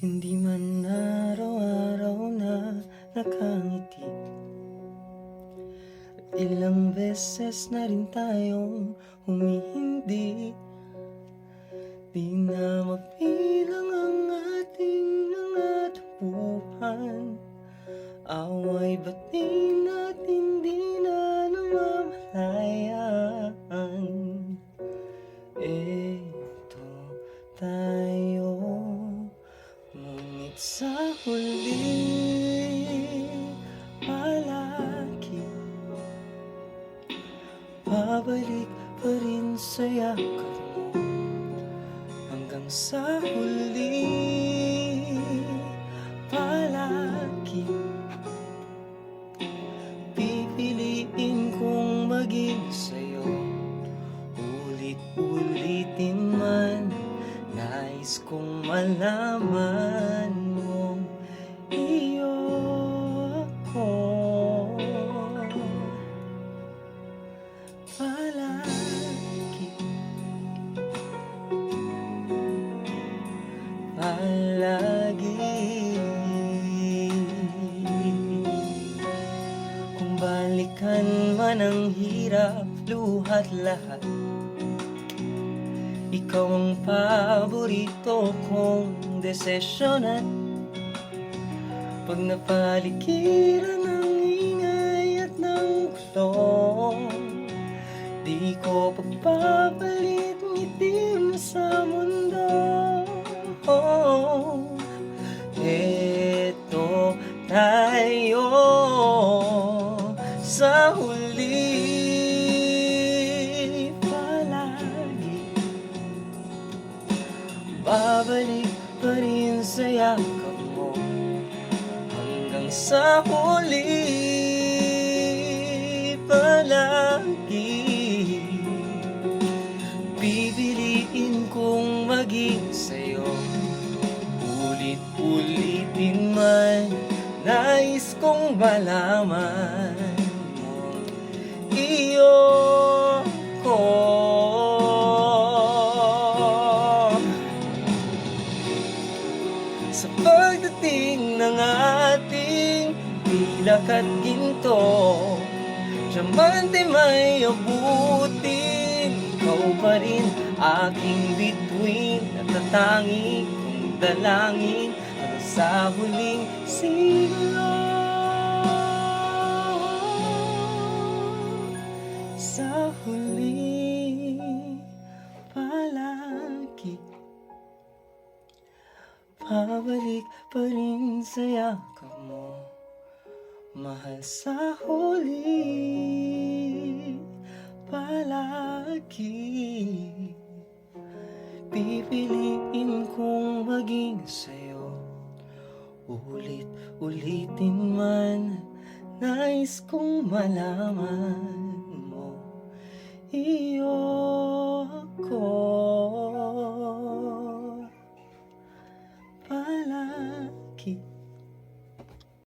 Hindi man araw-araw na nakangiti, ilang beses na rin tayong humihindi. Di na mabilang ang ating mga takbuhan. Away ba't di natin di na namamalayan? Eto tayo, ngunit sa huli palagi babalik pa rin sa yakap mo. Hanggang sa huli palagi pipiliin kong maging sa'yo. Ulit-ulitin man, nais kong malaman mo iyo ako. Palagi, palagi. Kung balikan man ang hirap, luhat lahat, ikaw ang paborito kong desisyonan. Pag napaligiran ng ingay at ng kulong, di ko pagpapalit ngiti mo sa mundo. Eto tayo sa huli palagi, babalik pa rin sa yakap mo. Hanggang sa huli palagi pipiliin kong maging sa'yo. Ulit-ulitin man, nais kong malaman mo iyo ko. Sa pagdating ng ating pilak at ginto, diamante may abutin, ikaw pa rin aking bituin, natatangi kong dalangin hanggang sa huling siglo. Sa huli palagi pabalik pa rin sa yakap mo. Mahal, sa huli palagi pipiliin kong maging sa'yo. Ulit-ulitin man, nais kong malaman mo iyo ako.